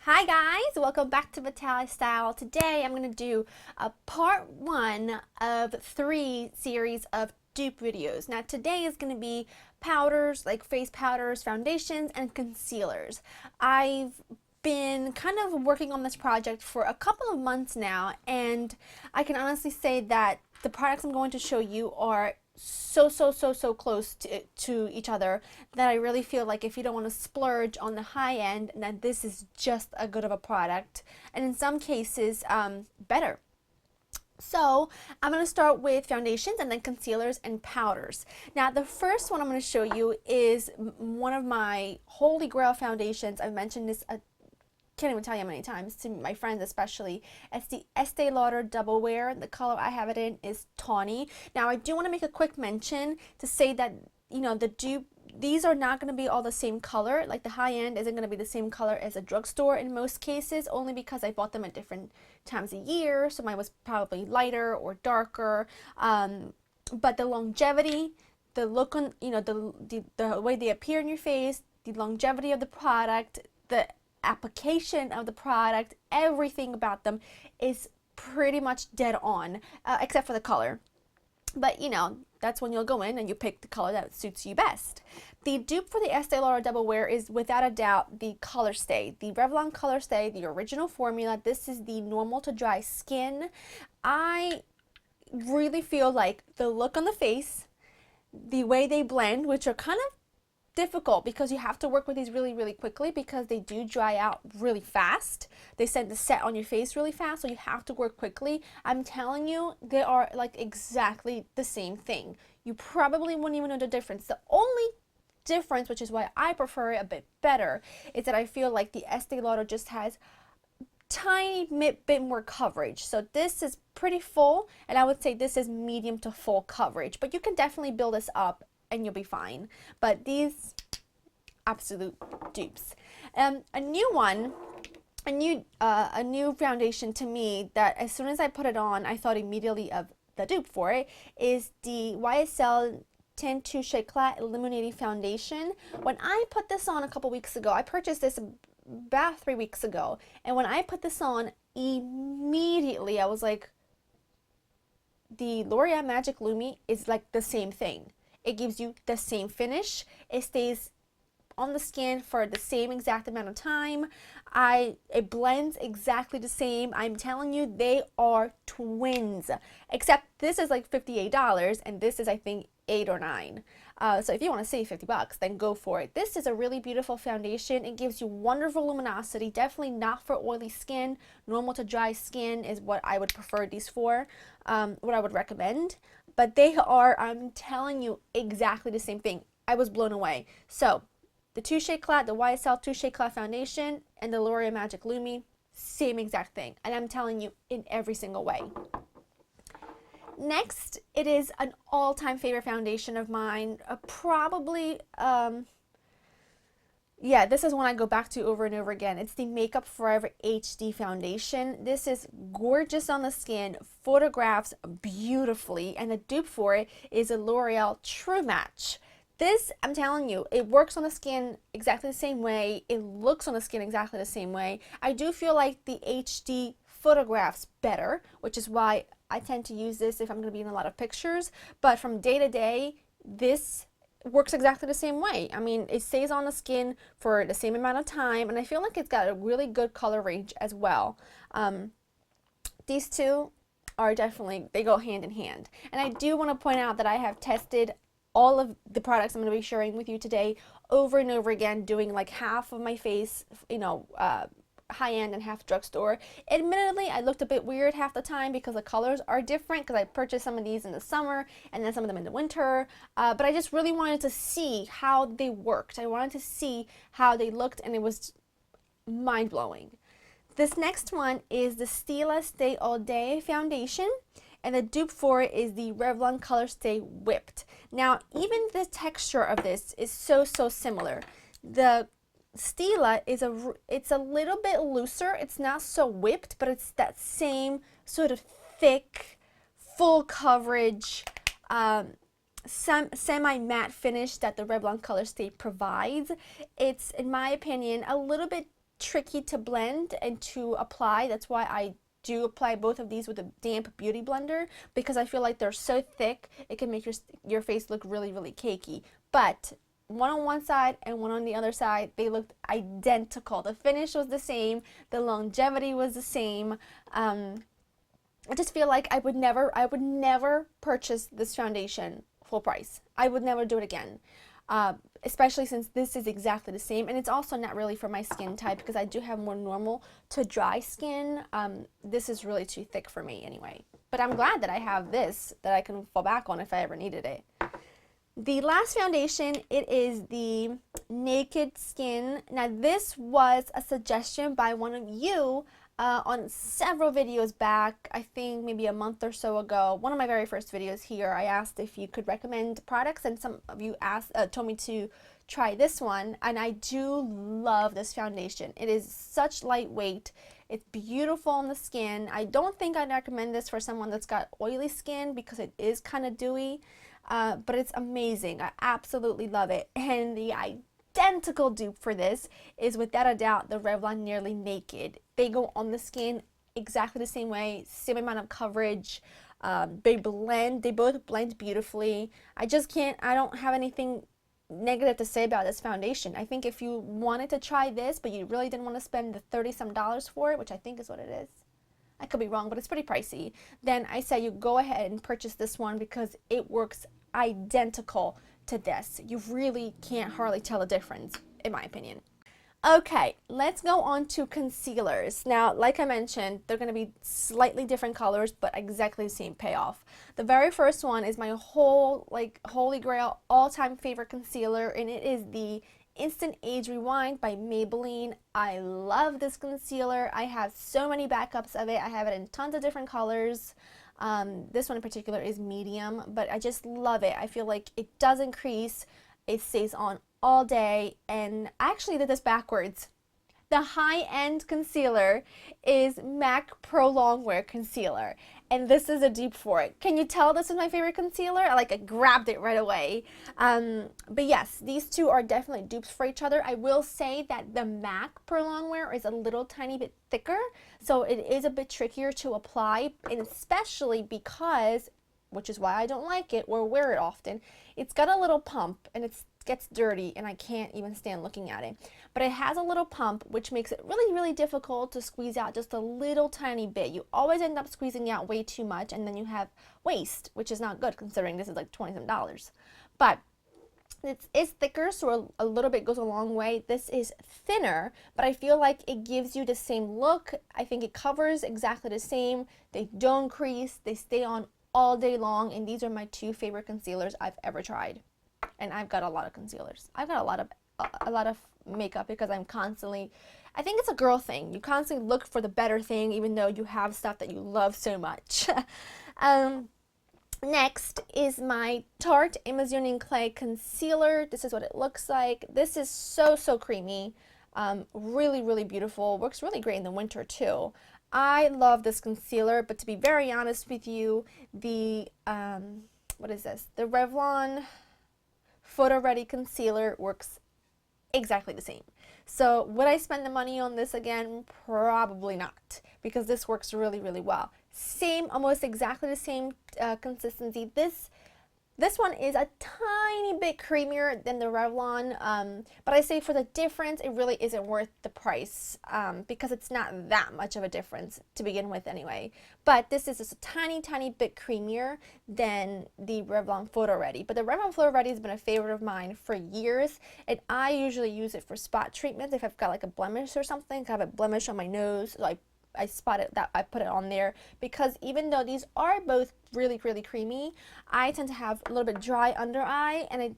Hi guys, welcome back to Vitale Style. Today I'm going to do a part 1 of 3 series of dupe videos. Now today is going to be powders, like face powders, foundations, and concealers. I've been kind of working on this project for a couple of months now, and I can honestly say that the products I'm going to show you are so close to each other that I really feel like if you don't want to splurge on the high end, then this is just a good of a product, and in some cases better. So I'm going to start with foundations and then concealers and powders. Now the first one I'm going to show you is one of my holy grail foundations. I've mentioned this can't even tell you how many times to my friends, especially. It's the Estee Lauder Double Wear. The color I have it in is tawny. Now I do want to make a quick mention to say that, you know, the dupe, these are not going to be all the same color. Like the high end isn't going to be the same color as a drugstore in most cases, only because I bought them at different times of year. So mine was probably lighter or darker. But the longevity, the look on, you know, the way they appear in your face, the longevity of the product, the application of the product, everything about them is pretty much dead on, except for the color. But you know, that's when you'll go in and you pick the color that suits you best. The dupe for the Estee Lauder Double Wear is without a doubt the Color Stay, the Revlon Color Stay, the original formula. This is the normal to dry skin. I really feel like the look on the face, the way they blend, which are kind of difficult because you have to work with these really quickly because they do dry out really fast. They tend to set on your face really fast, so you have to work quickly. I'm telling you, they are like exactly the same thing. You probably wouldn't even know the difference. The only difference, which is why I prefer it a bit better, is that I feel like the Estee Lauder just has tiny bit more coverage. So this is pretty full, and I would say this is medium to full coverage, but you can definitely build this up and you'll be fine. But these absolute dupes. A new one, a new foundation to me that as soon as I put it on, I thought immediately of the dupe for it, is the YSL Tint Touche Eclat Illuminating Foundation. When I put this on a couple weeks ago, I purchased this about 3 weeks ago, and when I put this on, immediately I was like, the L'Oreal Magic Lumi is like the same thing. It gives you the same finish. It stays on the skin for the same exact amount of time. It blends exactly the same. I'm telling you, they are twins. Except this is like $58 and this is, I think, 8 or 9. So if you want to save 50 bucks, then go for it. This is a really beautiful foundation. It gives you wonderful luminosity. Definitely not for oily skin. Normal to dry skin is what I would prefer these for, what I would recommend. But they are, I'm telling you, exactly the same thing. I was blown away. So the Touche Eclat, the YSL Touche Eclat foundation, and the L'Oreal Magic Lumi, same exact thing. And I'm telling you, in every single way. Next, it is an all-time favorite foundation of mine. Probably, yeah, this is one I go back to over and over again. It's the Makeup Forever HD foundation. This is gorgeous on the skin, photographs beautifully, and the dupe for it is a L'Oreal True Match. This, I'm telling you, it works on the skin exactly the same way. It looks on the skin exactly the same way. I do feel like the HD photographs better, which is why I tend to use this if I'm going to be in a lot of pictures. But from day to day, this works exactly the same way. I mean, it stays on the skin for the same amount of time, and I feel like it's got a really good color range as well. These two are definitely, they go hand in hand. And I do want to point out that I have tested all of the products I'm going to be sharing with you today over and over again, doing like half of my face, you know, high-end and half drugstore. Admittedly, I looked a bit weird half the time because the colors are different, because I purchased some of these in the summer and then some of them in the winter, but I just really wanted to see how they worked. I wanted to see how they looked, and it was mind-blowing. This next one is the Stila Stay All Day foundation, and the dupe for it is the Revlon Color Stay Whipped. Now, even the texture of this is so similar. The Stila is it's a little bit looser. It's not so whipped, but it's that same sort of thick, full coverage, semi-matte finish that the Revlon Color Stay provides. It's, in my opinion, a little bit tricky to blend and to apply. That's why I do apply both of these with a damp beauty blender, because I feel like they're so thick it can make your face look really cakey. But one on one side and one on the other side, they looked identical. The finish was the same, the longevity was the same. I just feel like I would never purchase this foundation full price. I would never do it again. Especially since this is exactly the same, and it's also not really for my skin type, because I do have more normal to dry skin. This is really too thick for me anyway. But I'm glad that I have this that I can fall back on if I ever needed it. The last foundation, it is the Naked Skin. Now this was a suggestion by one of you on several videos back. I think maybe a month or so ago. One of my very first videos here, I asked if you could recommend products, and some of you told me to try this one, and I do love this foundation. It is such lightweight. It's beautiful on the skin. I don't think I'd recommend this for someone that's got oily skin because it is kind of dewy, but it's amazing. I absolutely love it. And the identical dupe for this is without a doubt the Revlon Nearly Naked. They go on the skin exactly the same way, same amount of coverage. They both blend beautifully. I don't have anything negative to say about this foundation. I think if you wanted to try this, but you really didn't want to spend the $30-some for it, which I think is what it is, I could be wrong, but it's pretty pricey, then I say you go ahead and purchase this one because it works identical to this. You really can't hardly tell the difference, in my opinion. Okay, let's go on to concealers. Now, like I mentioned, they're going to be slightly different colors, but exactly the same payoff. The very first one is my holy grail all-time favorite concealer, and it is the Instant Age Rewind by Maybelline. I love this concealer. I have so many backups of it. I have it in tons of different colors. This one in particular is medium, but I just love it. I feel like it doesn't crease. It stays on all day, and I actually did this backwards. The high-end concealer is MAC Pro Longwear Concealer, and this is a dupe for it. Can you tell this is my favorite concealer? I grabbed it right away. But yes, these two are definitely dupes for each other. I will say that the MAC Pro Longwear is a little tiny bit thicker, so it is a bit trickier to apply, and especially because, which is why I don't like it or wear it often, it's got a little pump, and it gets dirty, and I can't even stand looking at it. But it has a little pump, which makes it really difficult to squeeze out just a little tiny bit. You always end up squeezing out way too much, and then you have waste, which is not good considering this is like $20-some. But it's thicker, so a little bit goes a long way. This is thinner, but I feel like it gives you the same look. I think it covers exactly the same. They don't crease. They stay on all day long, and these are my two favorite concealers I've ever tried. And I've got a lot of concealers. I've got a lot of makeup because I'm constantly, I think it's a girl thing. You constantly look for the better thing even though you have stuff that you love so much. Next is my Tarte Amazonian Clay Concealer. This is what it looks like. This is so creamy. Really beautiful. Works really great in the winter too. I love this concealer, but to be very honest with you, the, what is this? The Revlon Photo Ready Concealer works exactly the same. So would I spend the money on this again? Probably not, because this works really well. Same, almost exactly the same consistency. This one is a tiny bit creamier than the Revlon, but I say for the difference, it really isn't worth the price because it's not that much of a difference to begin with anyway. But this is just a tiny bit creamier than the Revlon Photo Ready. But the Revlon Photo Ready has been a favorite of mine for years, and I usually use it for spot treatments. If I've got like a blemish or something, I have a blemish on my nose, so I spotted that, I put it on there, because even though these are both really creamy, I tend to have a little bit dry under eye, and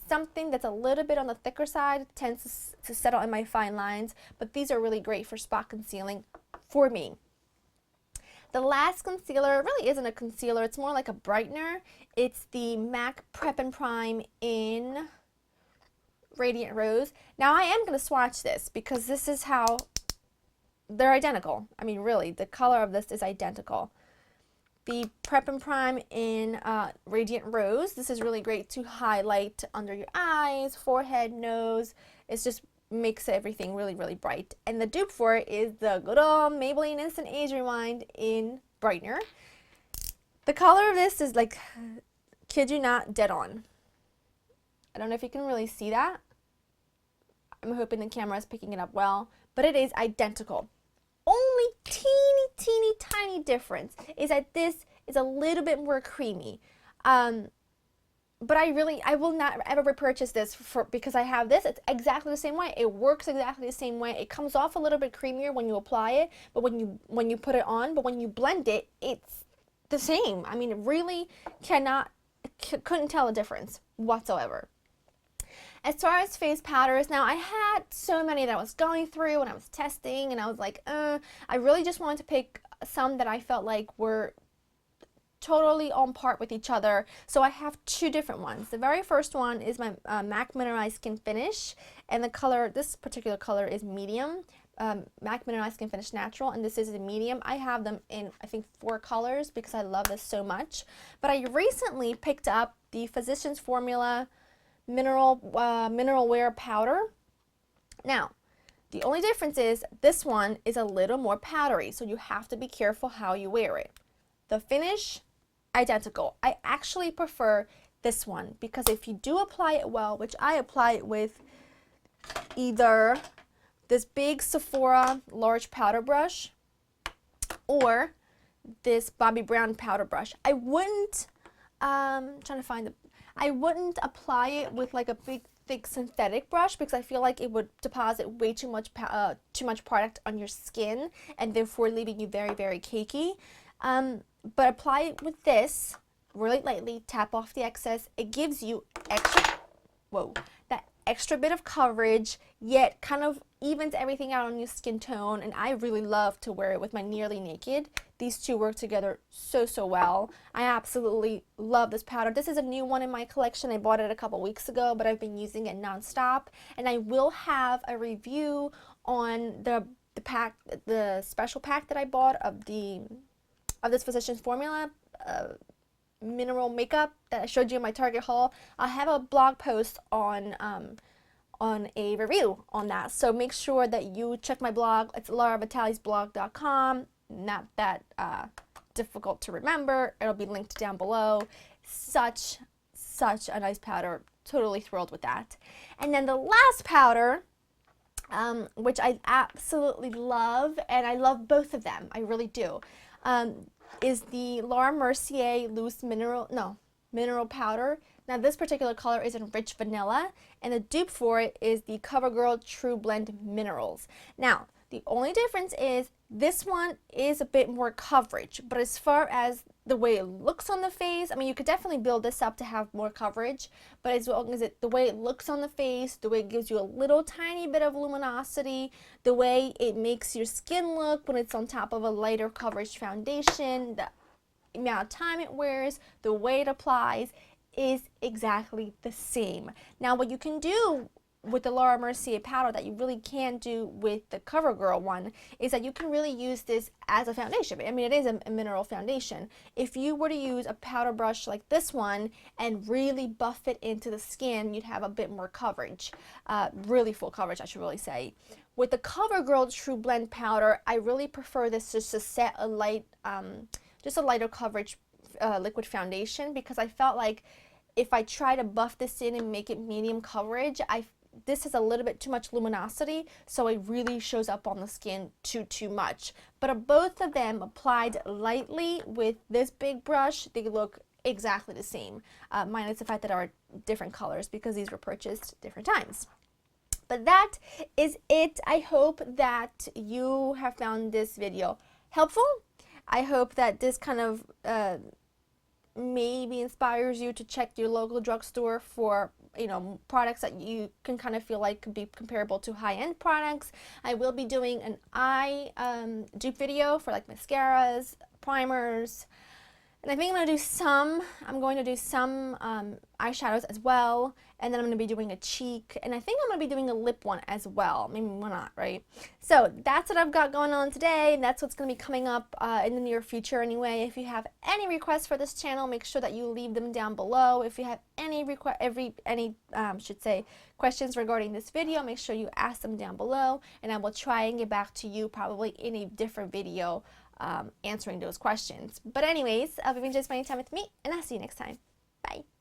something that's a little bit on the thicker side tends to settle in my fine lines, but these are really great for spot concealing for me. The last concealer really isn't a concealer, it's more like a brightener. It's the MAC Prep and Prime in Radiant Rose. Now I am going to swatch this because this is how they're identical. I mean, really, the color of this is identical. The Prep and Prime in Radiant Rose. This is really great to highlight under your eyes, forehead, nose. It's just makes everything really, really bright. And the dupe for it is the good old Maybelline Instant Age Rewind in Brightener. The color of this is like, kid you not, dead on. I don't know if you can really see that. I'm hoping the camera is picking it up well, but it is identical. Only teeny tiny difference is that this is a little bit more creamy. But I will not ever repurchase this because I have this. It's exactly the same way. It works exactly the same way. It comes off a little bit creamier when you apply it, but when you put it on, but when you blend it, it's the same. I mean, it really couldn't tell a difference whatsoever. As far as face powders, now I had so many that I was going through when I was testing, and I was like, I really just wanted to pick some that I felt like were totally on par with each other. So I have two different ones. The very first one is my MAC Mineralized Skin Finish, and the color, this particular color is medium. MAC Mineralized Skin Finish Natural, and this is a medium. I have them in, I think, 4 colors because I love this so much. But I recently picked up the Physicians Formula Mineral Wear Powder. Now, the only difference is this one is a little more powdery, so you have to be careful how you wear it. The finish, identical. I actually prefer this one because if you do apply it well, which I apply it with either this big Sephora large powder brush or this Bobbi Brown powder brush. I wouldn't, I wouldn't apply it with like a big thick synthetic brush because I feel like it would deposit way too much product on your skin and therefore leaving you very, very cakey. But apply it with this really lightly, tap off the excess. It gives you that extra bit of coverage, yet kind of evens everything out on your skin tone, and I really love to wear it with my nearly naked. These two work together so well. I absolutely love this powder. This is a new one in my collection. I bought it a couple weeks ago, but I've been using it nonstop, and I will have a review on the special pack that I bought of this Physicians Formula mineral makeup that I showed you in my Target haul. I'll have a blog post on a review on that, so make sure that you check my blog. It's lauravitallesblog.com. Not that difficult to remember. It'll be linked down below. Such a nice powder. Totally thrilled with that. And then the last powder, which I absolutely love, and I love both of them, I really do, is the Laura Mercier Loose Mineral Powder. Now this particular color is in Rich Vanilla, and the dupe for it is the CoverGirl True Blend Minerals. Now, the only difference is this one is a bit more coverage, but as far as the way it looks on the face, I mean, you could definitely build this up to have more coverage, but as long as the way it looks on the face, the way it gives you a little tiny bit of luminosity, the way it makes your skin look when it's on top of a lighter coverage foundation, the amount of time it wears, the way it applies is exactly the same. Now, what you can do with the Laura Mercier powder that you really can do with the CoverGirl one is that you can really use this as a foundation. I mean, it is a mineral foundation. If you were to use a powder brush like this one and really buff it into the skin, you'd have a bit more coverage, really full coverage, I should really say. With the CoverGirl True Blend powder, I really prefer this just to set a light, just a lighter coverage liquid foundation, because I felt like if I try to buff this in and make it medium coverage, this has a little bit too much luminosity, so it really shows up on the skin too much. But both of them applied lightly with this big brush, they look exactly the same, minus the fact that are different colors because these were purchased different times. But that is it. I hope that you have found this video helpful. I hope that this kind of maybe inspires you to check your local drugstore for products that you can kind of feel like could be comparable to high-end products. I will be doing an eye dupe video for like mascaras, primers, And I think I'm going to do some eyeshadows as well. And then I'm going to be doing a cheek. And I think I'm going to be doing a lip one as well. Maybe why not, right? So that's what I've got going on today. And that's what's going to be coming up in the near future anyway. If you have any requests for this channel, make sure that you leave them down below. If you have any questions regarding this video, make sure you ask them down below. And I will try and get back to you probably in a different video answering those questions. But anyways, I hope you enjoyed spending time with me, and I'll see you next time. Bye.